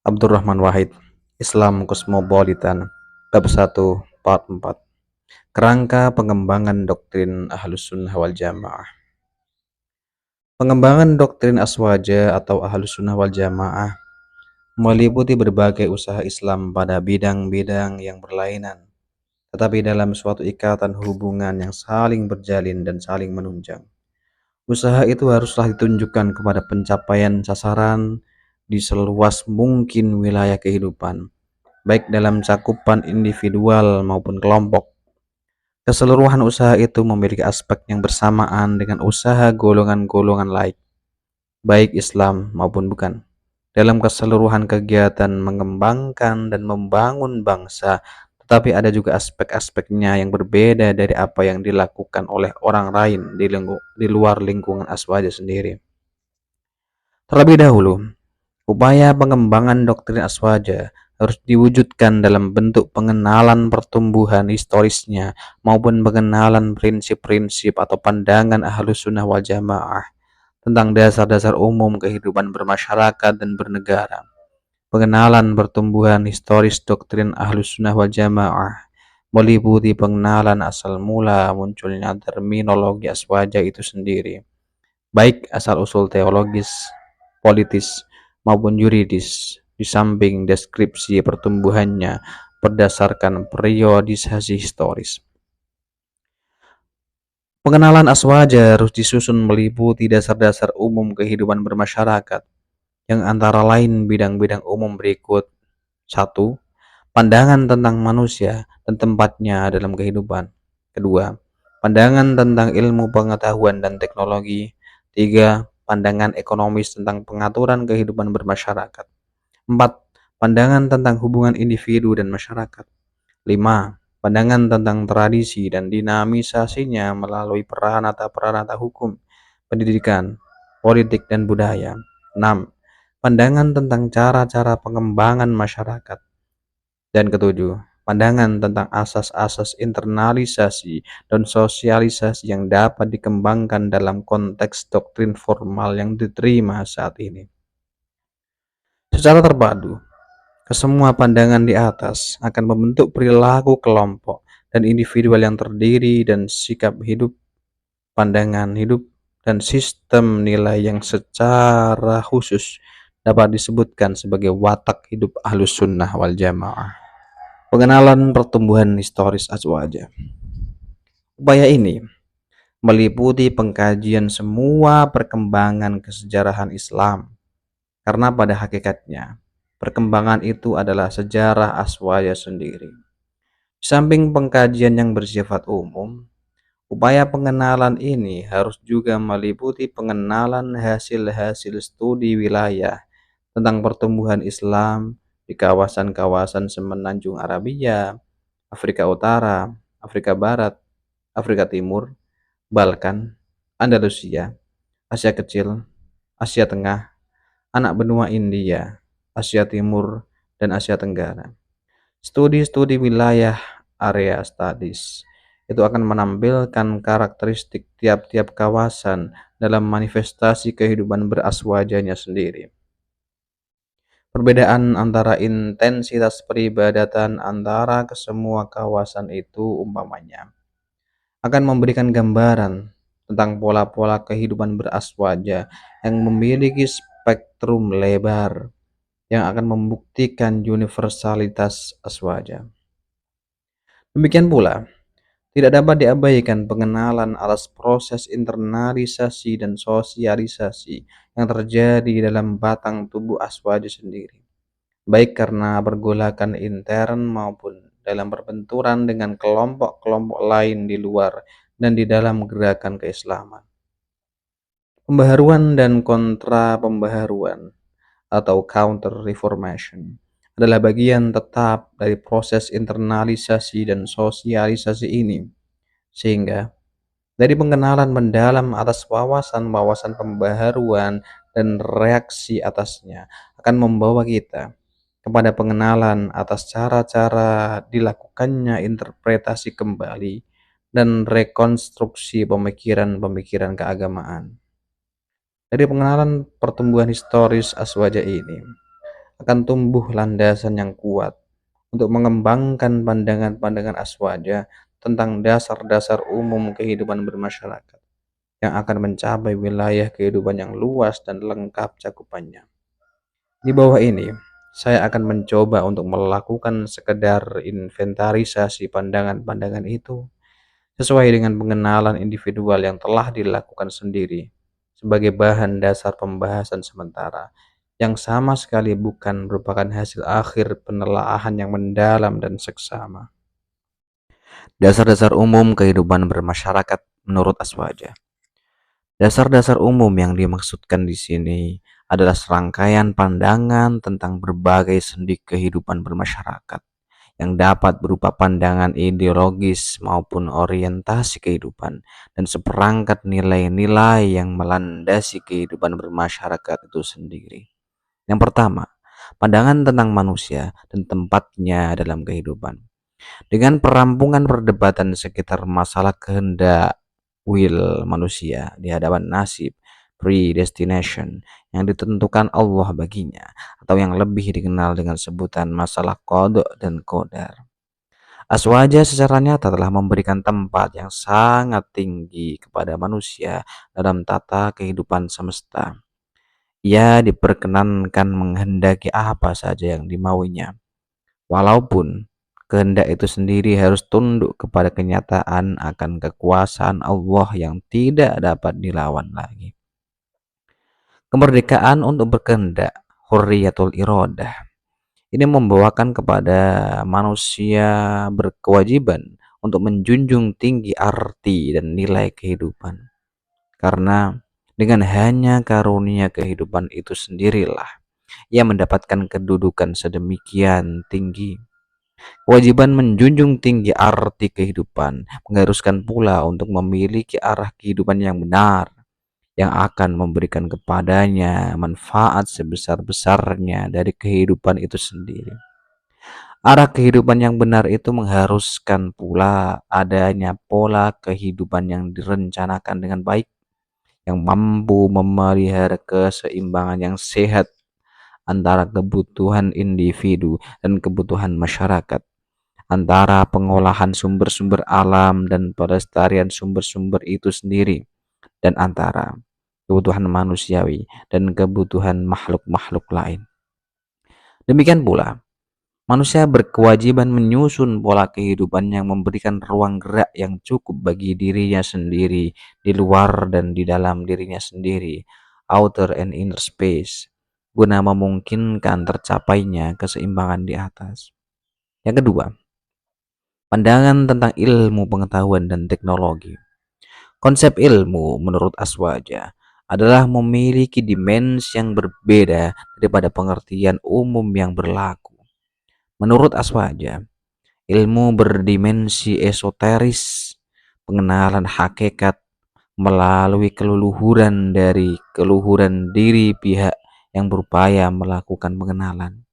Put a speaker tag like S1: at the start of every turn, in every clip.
S1: Abdurrahman Wahid, Islam Cosmopolitan, Bab 1, Part 4. Kerangka pengembangan doktrin Ahlus Sunnah wal Jamaah. Pengembangan doktrin Aswaja atau Ahlus Sunnah wal Jamaah meliputi berbagai usaha Islam pada bidang-bidang yang berlainan, tetapi dalam suatu ikatan hubungan yang saling berjalin dan saling menunjang. Usaha itu haruslah ditunjukkan kepada pencapaian sasaran di seluas mungkin wilayah kehidupan, baik dalam cakupan individual maupun kelompok. Keseluruhan usaha itu memiliki aspek yang bersamaan dengan usaha golongan-golongan lain, baik Islam maupun bukan. Dalam keseluruhan kegiatan mengembangkan dan membangun bangsa, tetapi ada juga aspek-aspeknya yang berbeda dari apa yang dilakukan oleh orang lain di luar lingkungan Aswaja sendiri. Terlebih dahulu, upaya pengembangan doktrin Aswaja harus diwujudkan dalam bentuk pengenalan pertumbuhan historisnya maupun pengenalan prinsip-prinsip atau pandangan Ahlus Sunnah wal Jamaah tentang dasar-dasar umum kehidupan bermasyarakat dan bernegara. Pengenalan pertumbuhan historis doktrin Ahlus Sunnah wal Jamaah meliputi pengenalan asal mula munculnya terminologi Aswaja itu sendiri, baik asal-usul teologis, politis, maupun yuridis, di samping deskripsi pertumbuhannya berdasarkan periodisasi historis. Pengenalan Aswaja harus disusun meliputi dasar-dasar umum kehidupan bermasyarakat, yang antara lain bidang-bidang umum berikut. 1. Pandangan tentang manusia dan tempatnya dalam kehidupan. 2. Pandangan tentang ilmu pengetahuan dan teknologi. 3. Pandangan ekonomis tentang pengaturan kehidupan bermasyarakat. 4. Pandangan tentang hubungan individu dan masyarakat. 5. Pandangan tentang tradisi dan dinamisasinya melalui peranata-peranata hukum, pendidikan, politik, dan budaya. 6. Pandangan tentang cara-cara pengembangan masyarakat. Dan ketujuh, pandangan tentang asas-asas internalisasi dan sosialisasi yang dapat dikembangkan dalam konteks doktrin formal yang diterima saat ini. Secara terpadu, kesemua pandangan di atas akan membentuk perilaku kelompok dan individual yang terdiri dan sikap hidup, pandangan hidup, dan sistem nilai yang secara khusus dapat disebutkan sebagai watak hidup Ahlus Sunnah wal Jamaah. Pengenalan pertumbuhan historis Aswaja. Upaya ini meliputi pengkajian semua perkembangan kesejarahan Islam, karena pada hakikatnya perkembangan itu adalah sejarah Aswaja sendiri. Di samping pengkajian yang bersifat umum, upaya pengenalan ini harus juga meliputi pengenalan hasil-hasil studi wilayah tentang pertumbuhan Islam di kawasan-kawasan semenanjung Arabia, Afrika Utara, Afrika Barat, Afrika Timur, Balkan, Andalusia, Asia Kecil, Asia Tengah, anak benua India, Asia Timur, dan Asia Tenggara. Studi-studi wilayah area studies itu akan menampilkan karakteristik tiap-tiap kawasan dalam manifestasi kehidupan beraswajanya sendiri. Perbedaan antara intensitas peribadatan antara kesemua kawasan itu umpamanya akan memberikan gambaran tentang pola-pola kehidupan beraswaja yang memiliki spektrum lebar yang akan membuktikan universalitas aswaja. Demikian pula, tidak dapat diabaikan pengenalan atas proses internalisasi dan sosialisasi yang terjadi dalam batang tubuh aswaja sendiri, baik karena pergolakan intern maupun dalam perbenturan dengan kelompok-kelompok lain di luar dan di dalam gerakan keislaman. Pembaharuan dan kontra pembaharuan atau counter reformation adalah bagian tetap dari proses internalisasi dan sosialisasi ini, sehingga dari pengenalan mendalam atas wawasan-wawasan pembaharuan dan reaksi atasnya akan membawa kita kepada pengenalan atas cara-cara dilakukannya interpretasi kembali dan rekonstruksi pemikiran-pemikiran keagamaan. Dari pengenalan pertumbuhan historis aswaja ini akan tumbuh landasan yang kuat untuk mengembangkan pandangan-pandangan aswaja tentang dasar-dasar umum kehidupan bermasyarakat yang akan mencapai wilayah kehidupan yang luas dan lengkap cakupannya. Di bawah ini, saya akan mencoba untuk melakukan sekedar inventarisasi pandangan-pandangan itu sesuai dengan pengenalan individual yang telah dilakukan sendiri sebagai bahan dasar pembahasan sementara yang sama sekali bukan merupakan hasil akhir penelaahan yang mendalam dan seksama. Dasar-dasar umum kehidupan bermasyarakat menurut Aswaja. Dasar-dasar umum yang dimaksudkan di sini adalah serangkaian pandangan tentang berbagai sendi kehidupan bermasyarakat yang dapat berupa pandangan ideologis maupun orientasi kehidupan dan seperangkat nilai-nilai yang melandasi kehidupan bermasyarakat itu sendiri. Yang pertama, pandangan tentang manusia dan tempatnya dalam kehidupan. Dengan perampungan perdebatan sekitar masalah kehendak will manusia di hadapan nasib predestination yang ditentukan Allah baginya, atau yang lebih dikenal dengan sebutan masalah qada dan qadar. Aswaja secara nyata telah memberikan tempat yang sangat tinggi kepada manusia dalam tata kehidupan semesta. Ia diperkenankan menghendaki apa saja yang dimauinya, walaupun kehendak itu sendiri harus tunduk kepada kenyataan akan kekuasaan Allah yang tidak dapat dilawan lagi. Kemerdekaan untuk berkehendak, hurriyatul iradah, ini membawakan kepada manusia berkewajiban untuk menjunjung tinggi arti dan nilai kehidupan. Karena dengan hanya karunia kehidupan itu sendirilah ia mendapatkan kedudukan sedemikian tinggi. Kewajiban menjunjung tinggi arti kehidupan mengharuskan pula untuk memiliki arah kehidupan yang benar, yang akan memberikan kepadanya manfaat sebesar-besarnya dari kehidupan itu sendiri. Arah kehidupan yang benar itu mengharuskan pula adanya pola kehidupan yang direncanakan dengan baik, yang mampu memelihara keseimbangan yang sehat antara kebutuhan individu dan kebutuhan masyarakat, antara pengolahan sumber-sumber alam dan pelestarian sumber-sumber itu sendiri, dan antara kebutuhan manusiawi dan kebutuhan makhluk-makhluk lain. Demikian pula, manusia berkewajiban menyusun pola kehidupan yang memberikan ruang gerak yang cukup bagi dirinya sendiri, di luar dan di dalam dirinya sendiri, outer and inner space, guna memungkinkan tercapainya keseimbangan di atas. Yang kedua, pandangan tentang ilmu pengetahuan dan teknologi. Konsep ilmu menurut Aswaja adalah memiliki dimensi yang berbeda daripada pengertian umum yang berlaku. Menurut Aswaja, ilmu berdimensi esoteris, pengenalan hakikat melalui keluhuran dari keluhuran diri pihak yang berupaya melakukan pengenalan,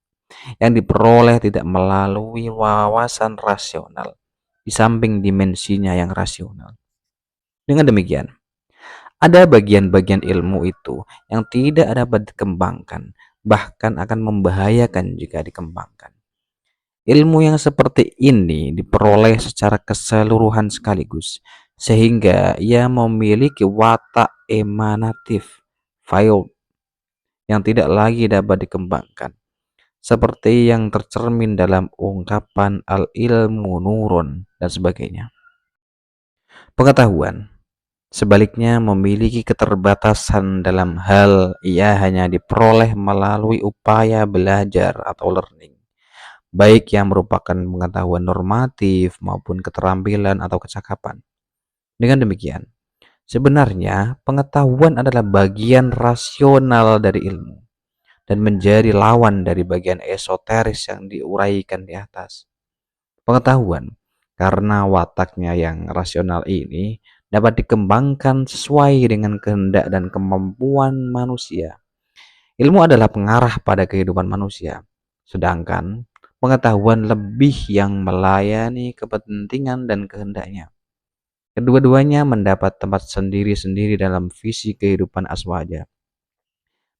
S1: yang diperoleh tidak melalui wawasan rasional, di samping dimensinya yang rasional. Dengan demikian, ada bagian-bagian ilmu itu yang tidak dapat dikembangkan, bahkan akan membahayakan jika dikembangkan. Ilmu yang seperti ini diperoleh secara keseluruhan sekaligus, sehingga ia memiliki watak emanatif, veiled, yang tidak lagi dapat dikembangkan, seperti yang tercermin dalam ungkapan al-ilmu nurun dan sebagainya. Pengetahuan sebaliknya memiliki keterbatasan dalam hal ia hanya diperoleh melalui upaya belajar atau learning, baik yang merupakan pengetahuan normatif maupun keterampilan atau kecakapan. Dengan demikian, sebenarnya pengetahuan adalah bagian rasional dari ilmu dan menjadi lawan dari bagian esoteris yang diuraikan di atas. Pengetahuan, karena wataknya yang rasional ini, dapat dikembangkan sesuai dengan kehendak dan kemampuan manusia. Ilmu adalah pengarah pada kehidupan manusia, sedangkan pengetahuan lebih yang melayani kepentingan dan kehendaknya. Kedua-duanya mendapat tempat sendiri-sendiri dalam visi kehidupan Aswaja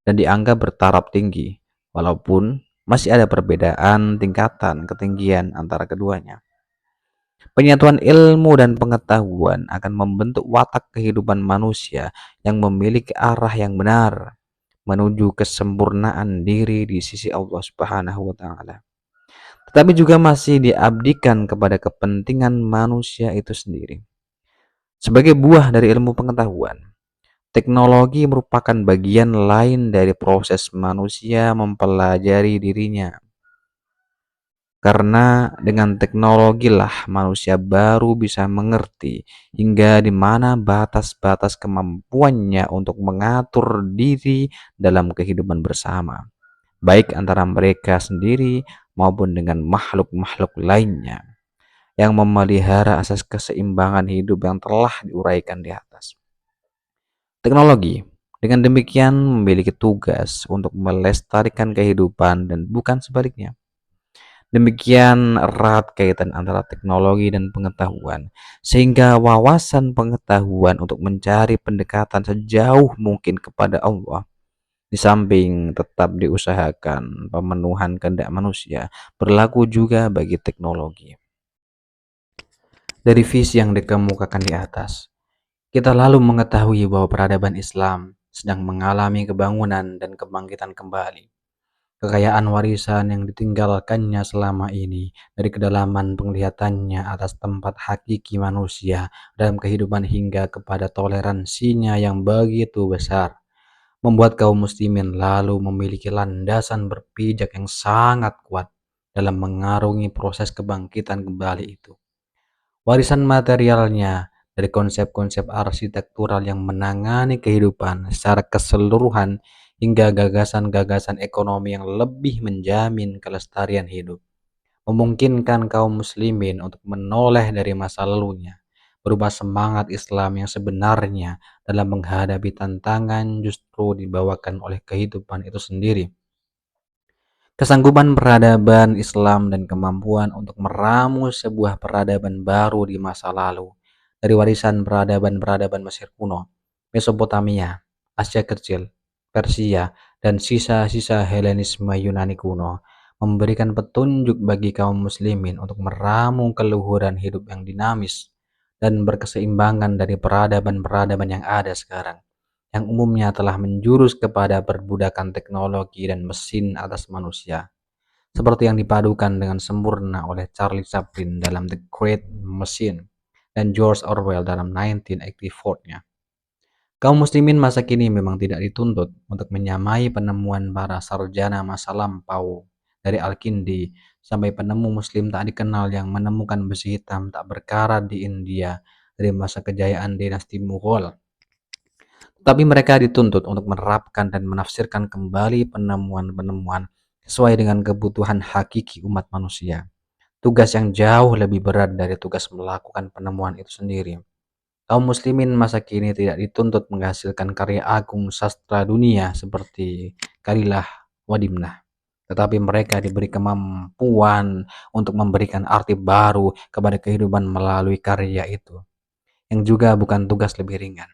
S1: dan dianggap bertaraf tinggi, walaupun Masih ada perbedaan tingkatan ketinggian antara keduanya. Penyatuan ilmu dan pengetahuan akan membentuk watak kehidupan manusia yang memiliki arah yang benar menuju kesempurnaan diri di sisi Allah Subhanahu wa taala. Tetapi juga masih diabdikan kepada kepentingan manusia itu sendiri. Sebagai buah dari ilmu pengetahuan, teknologi merupakan bagian lain dari proses manusia mempelajari dirinya. Karena dengan teknologilah manusia baru bisa mengerti hingga di mana batas-batas kemampuannya untuk mengatur diri dalam kehidupan bersama, baik antara mereka sendiri maupun dengan makhluk-makhluk lainnya yang memelihara asas keseimbangan hidup yang telah diuraikan di atas. Teknologi dengan demikian memiliki tugas untuk melestarikan kehidupan dan bukan sebaliknya. Demikian erat kaitan antara teknologi dan pengetahuan, sehingga wawasan pengetahuan untuk mencari pendekatan sejauh mungkin kepada Allah, di samping tetap diusahakan pemenuhan kehendak manusia, berlaku juga bagi teknologi. Dari visi yang dikemukakan di atas, kita lalu mengetahui bahwa peradaban Islam sedang mengalami kebangunan dan kebangkitan kembali. Kekayaan warisan yang ditinggalkannya selama ini dari kedalaman penglihatannya atas tempat hakiki manusia dalam kehidupan hingga kepada toleransinya yang begitu besar, membuat kaum muslimin lalu memiliki landasan berpijak yang sangat kuat dalam mengarungi proses kebangkitan kembali itu. Warisan materialnya dari konsep-konsep arsitektural yang menangani kehidupan secara keseluruhan hingga gagasan-gagasan ekonomi yang lebih menjamin kelestarian hidup, memungkinkan kaum muslimin untuk menoleh dari masa lalunya, berubah semangat Islam yang sebenarnya dalam menghadapi tantangan justru dibawakan oleh kehidupan itu sendiri. Kesanggupan peradaban Islam dan kemampuan untuk meramu sebuah peradaban baru di masa lalu dari warisan peradaban-peradaban Mesir kuno, Mesopotamia, Asia Kecil, Persia, dan sisa-sisa Helenisme Yunani kuno memberikan petunjuk bagi kaum muslimin untuk meramu keluhuran hidup yang dinamis dan berkeseimbangan dari peradaban-peradaban yang ada sekarang, yang umumnya telah menjurus kepada perbudakan teknologi dan mesin atas manusia, seperti yang dipadukan dengan sempurna oleh Charlie Chaplin dalam The Great Machine dan George Orwell dalam 1984-nya. Kaum muslimin masa kini memang tidak dituntut untuk menyamai penemuan para sarjana masa lampau dari Al-Kindi sampai penemu muslim tak dikenal yang menemukan besi hitam tak berkarat di India dari masa kejayaan dinasti Mughal. Tapi mereka dituntut untuk menerapkan dan menafsirkan kembali penemuan-penemuan sesuai dengan kebutuhan hakiki umat manusia. Tugas yang jauh lebih berat dari tugas melakukan penemuan itu sendiri. Kaum muslimin masa kini tidak dituntut menghasilkan karya agung sastra dunia seperti Kalilah Wadimnah. Tetapi mereka diberi kemampuan untuk memberikan arti baru kepada kehidupan melalui karya itu. Yang juga bukan tugas lebih ringan,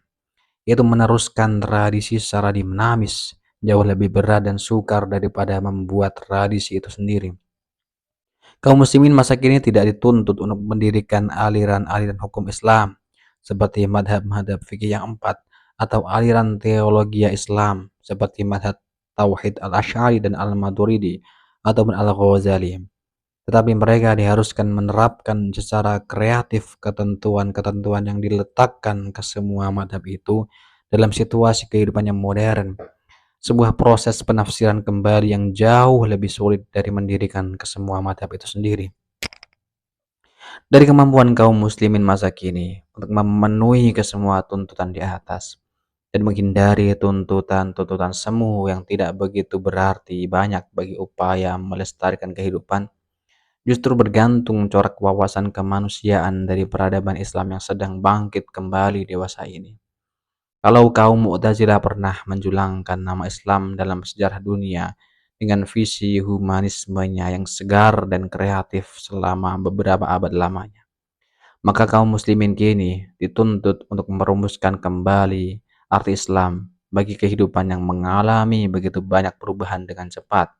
S1: yaitu meneruskan tradisi secara dinamis, jauh lebih berat dan sukar daripada membuat tradisi itu sendiri. Kaum muslimin masa kini tidak dituntut untuk mendirikan aliran-aliran hukum Islam seperti madhab-madhab fikih yang empat atau aliran teologi Islam seperti madhab Tauhid al-Asy'ari dan al-Maturidi ataupun al-Ghazali. Tetapi mereka diharuskan menerapkan secara kreatif ketentuan-ketentuan yang diletakkan ke semua madhab itu dalam situasi kehidupan yang modern. Sebuah proses penafsiran kembali yang jauh lebih sulit dari mendirikan ke semua madhab itu sendiri. Dari kemampuan kaum muslimin masa kini untuk memenuhi kesemua tuntutan di atas dan menghindari tuntutan-tuntutan semu yang tidak begitu berarti banyak bagi upaya melestarikan kehidupan, justru bergantung corak wawasan kemanusiaan dari peradaban Islam yang sedang bangkit kembali dewasa ini. Kalau kaum Mu'tazilah pernah menjulangkan nama Islam dalam sejarah dunia dengan visi humanismenya yang segar dan kreatif selama beberapa abad lamanya, maka kaum muslimin kini dituntut untuk merumuskan kembali arti Islam bagi kehidupan yang mengalami begitu banyak perubahan dengan cepat,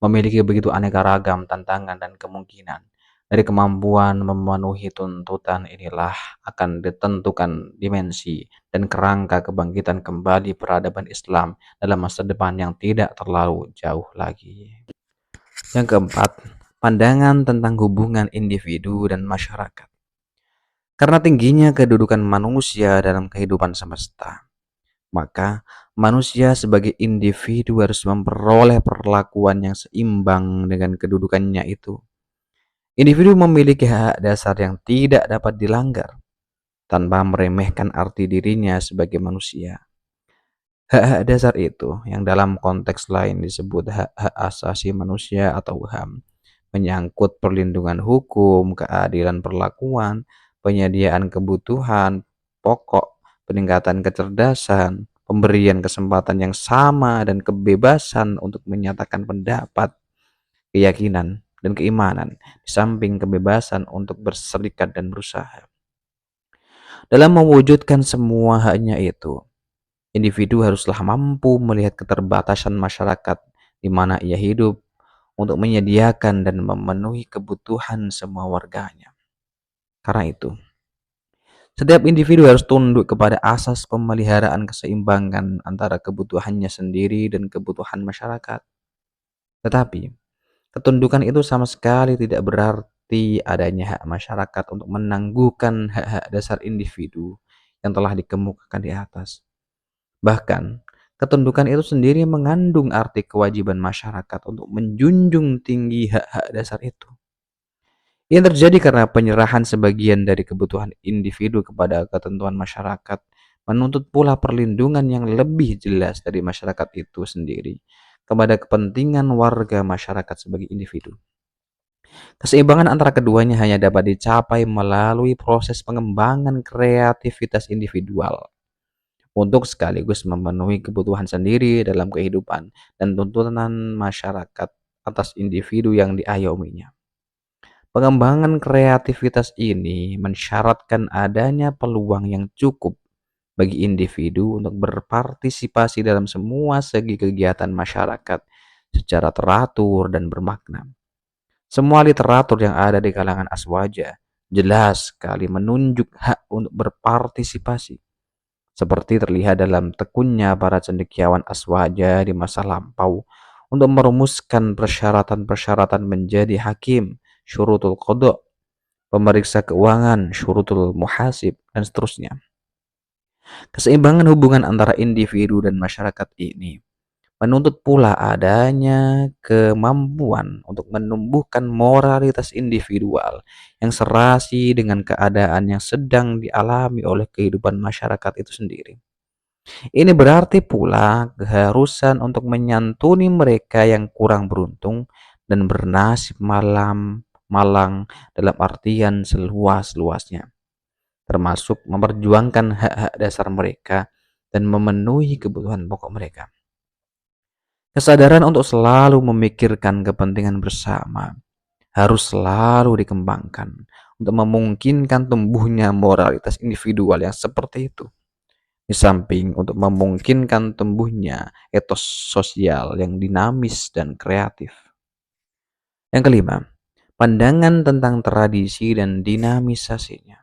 S1: memiliki begitu aneka ragam tantangan dan kemungkinan. Dari kemampuan memenuhi tuntutan inilah akan ditentukan dimensi dan kerangka kebangkitan kembali peradaban Islam dalam masa depan yang tidak terlalu jauh lagi. Yang keempat, pandangan tentang hubungan individu dan masyarakat. Karena tingginya kedudukan manusia dalam kehidupan semesta, maka manusia sebagai individu harus memperoleh perlakuan yang seimbang dengan kedudukannya itu. Individu memiliki hak dasar yang tidak dapat dilanggar tanpa meremehkan arti dirinya sebagai manusia. Hak-hak dasar itu yang dalam konteks lain disebut hak-hak asasi manusia atau HAM, menyangkut perlindungan hukum, keadilan perlakuan, penyediaan kebutuhan pokok, peningkatan kecerdasan, pemberian kesempatan yang sama dan kebebasan untuk menyatakan pendapat, keyakinan, dan keimanan, di samping kebebasan untuk berserikat dan berusaha. Dalam mewujudkan semua haknya itu, individu haruslah mampu melihat keterbatasan masyarakat di mana ia hidup untuk menyediakan dan memenuhi kebutuhan semua warganya. Karena itu, setiap individu harus tunduk kepada asas pemeliharaan keseimbangan antara kebutuhannya sendiri dan kebutuhan masyarakat. Tetapi, ketundukan itu sama sekali tidak berarti adanya hak masyarakat untuk menangguhkan hak-hak dasar individu yang telah dikemukakan di atas. Bahkan, ketundukan itu sendiri mengandung arti kewajiban masyarakat untuk menjunjung tinggi hak-hak dasar itu. Yang terjadi karena penyerahan sebagian dari kebutuhan individu kepada ketentuan masyarakat menuntut pula perlindungan yang lebih jelas dari masyarakat itu sendiri kepada kepentingan warga masyarakat sebagai individu. Keseimbangan antara keduanya hanya dapat dicapai melalui proses pengembangan kreativitas individual untuk sekaligus memenuhi kebutuhan sendiri dalam kehidupan dan tuntutan masyarakat atas individu yang diayominya. Pengembangan kreativitas ini mensyaratkan adanya peluang yang cukup bagi individu untuk berpartisipasi dalam semua segi kegiatan masyarakat secara teratur dan bermakna. Semua literatur yang ada di kalangan aswaja jelas sekali menunjuk hak untuk berpartisipasi, seperti terlihat dalam tekunnya para cendekiawan aswaja di masa lampau untuk merumuskan persyaratan-persyaratan menjadi hakim, syurutul qadha, pemeriksa keuangan, syurutul muhasib, dan seterusnya. Keseimbangan hubungan antara individu dan masyarakat ini menuntut pula adanya kemampuan untuk menumbuhkan moralitas individual yang serasi dengan keadaan yang sedang dialami oleh kehidupan masyarakat itu sendiri. Ini berarti pula keharusan untuk menyantuni mereka yang kurang beruntung dan bernasib malang dalam artian seluas-luasnya, termasuk memperjuangkan hak-hak dasar mereka dan memenuhi kebutuhan pokok mereka. Kesadaran untuk selalu memikirkan kepentingan bersama harus selalu dikembangkan untuk memungkinkan tumbuhnya moralitas individual yang seperti itu. Di samping untuk memungkinkan tumbuhnya etos sosial yang dinamis dan kreatif. Yang kelima, pandangan tentang tradisi dan dinamisasinya.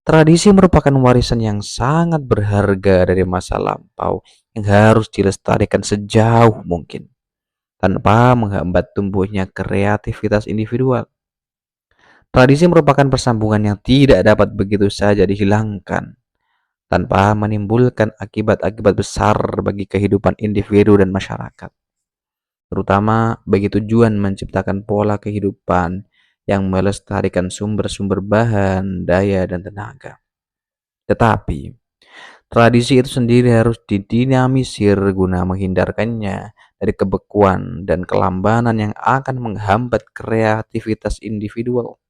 S1: Tradisi merupakan warisan yang sangat berharga dari masa lampau yang harus dilestarikan sejauh mungkin tanpa menghambat tumbuhnya kreativitas individual. Tradisi merupakan persambungan yang tidak dapat begitu saja dihilangkan tanpa menimbulkan akibat-akibat besar bagi kehidupan individu dan masyarakat, terutama bagi tujuan menciptakan pola kehidupan yang melestarikan sumber-sumber bahan, daya, dan tenaga. Tetapi, tradisi itu sendiri harus didinamisir guna menghindarkannya dari kebekuan dan kelambanan yang akan menghambat kreativitas individual.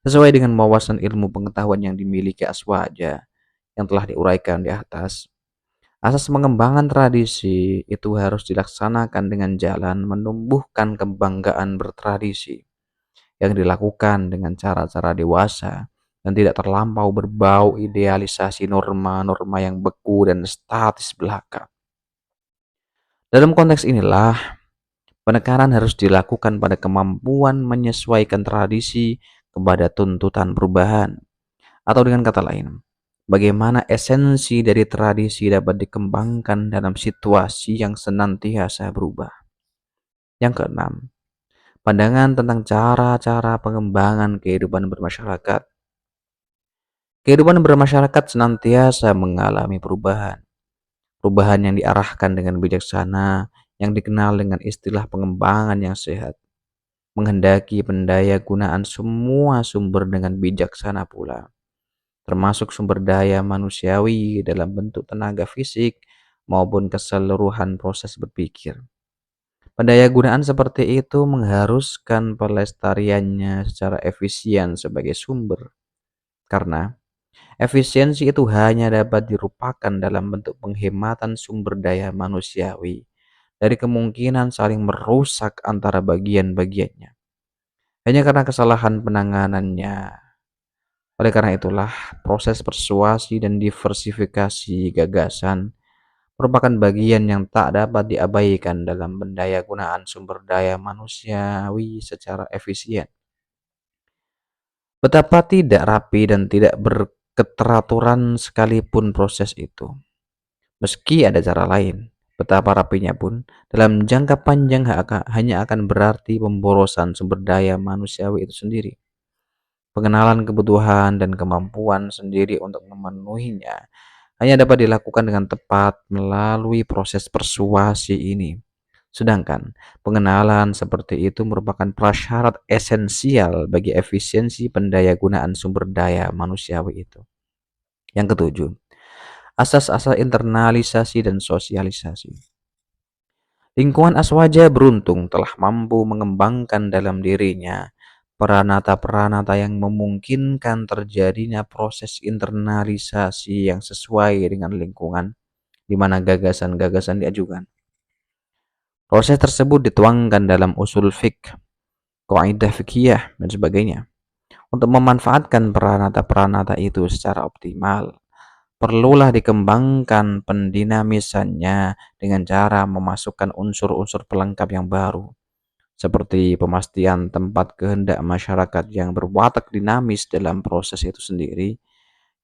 S1: Sesuai dengan wawasan ilmu pengetahuan yang dimiliki Aswaja yang telah diuraikan di atas, asas pengembangan tradisi itu harus dilaksanakan dengan jalan menumbuhkan kebanggaan bertradisi yang dilakukan dengan cara-cara dewasa dan tidak terlampau berbau idealisasi norma-norma yang beku dan statis belaka. Dalam konteks inilah, Penekanan harus dilakukan pada kemampuan menyesuaikan tradisi kepada tuntutan perubahan. Atau dengan kata lain, bagaimana esensi dari tradisi dapat dikembangkan dalam situasi yang senantiasa berubah. Yang keenam, pandangan tentang cara-cara pengembangan kehidupan bermasyarakat. Kehidupan bermasyarakat senantiasa mengalami perubahan. Perubahan yang diarahkan dengan bijaksana, yang dikenal dengan istilah pengembangan yang sehat, menghendaki pendaya gunaan semua sumber dengan bijaksana pula, termasuk sumber daya manusiawi dalam bentuk tenaga fisik maupun keseluruhan proses berpikir. Pendaya gunaan seperti itu mengharuskan pelestariannya secara efisien sebagai sumber, karena efisiensi itu hanya dapat dirupakan dalam bentuk penghematan sumber daya manusiawi dari kemungkinan saling merusak antara bagian-bagiannya, hanya karena kesalahan penanganannya. Oleh karena itulah, proses persuasi dan diversifikasi gagasan merupakan bagian yang tak dapat diabaikan dalam pendaya gunaan sumber daya manusiawi secara efisien. Betapa tidak rapi dan tidak berketeraturan sekalipun proses itu. Meski ada cara lain, betapa rapinya pun, dalam jangka panjang hanya akan berarti pemborosan sumber daya manusiawi itu sendiri. Pengenalan kebutuhan dan kemampuan sendiri untuk memenuhinya hanya dapat dilakukan dengan tepat melalui proses persuasi ini. Sedangkan pengenalan seperti itu merupakan prasyarat esensial bagi efisiensi pendayagunaan sumber daya manusiawi itu. Yang ketujuh, asas-asas internalisasi dan sosialisasi. Lingkungan Aswaja beruntung telah mampu mengembangkan dalam dirinya peranata-peranata yang memungkinkan terjadinya proses internalisasi yang sesuai dengan lingkungan di mana gagasan-gagasan diajukan. Proses tersebut dituangkan dalam usul fiqh, kaidah fikih, dan sebagainya. Untuk memanfaatkan peranata-peranata itu secara optimal, perlulah dikembangkan pendinamisannya dengan cara memasukkan unsur-unsur pelengkap yang baru, seperti pemastian tempat kehendak masyarakat yang berwatak dinamis dalam proses itu sendiri,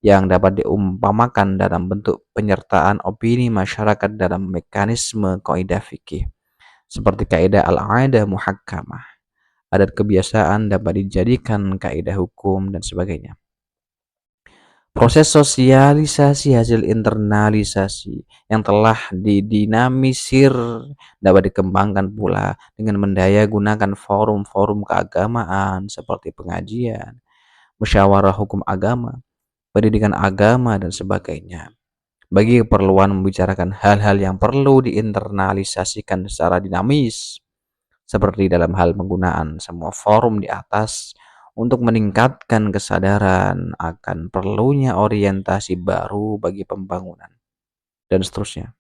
S1: yang dapat diumpamakan dalam bentuk penyertaan opini masyarakat dalam mekanisme kaidah fikih, seperti kaidah al-'adah muhakkamah. Adat kebiasaan dapat dijadikan kaidah hukum dan sebagainya. Proses sosialisasi hasil internalisasi yang telah didinamisir dapat dikembangkan pula dengan mendaya gunakan forum-forum keagamaan seperti pengajian, musyawarah hukum agama, pendidikan agama, dan sebagainya. Bagi keperluan membicarakan hal-hal yang perlu diinternalisasikan secara dinamis, seperti dalam hal penggunaan semua forum di atas untuk meningkatkan kesadaran akan perlunya orientasi baru bagi pembangunan, dan seterusnya.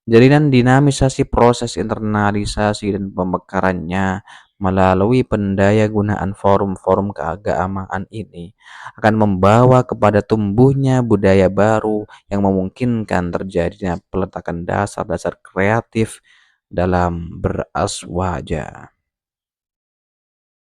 S1: Jalinan dinamisasi proses internalisasi dan pemekarannya melalui pendayagunaan forum-forum keagamaan ini akan membawa kepada tumbuhnya budaya baru yang memungkinkan terjadinya peletakan dasar-dasar kreatif dalam beraswaja.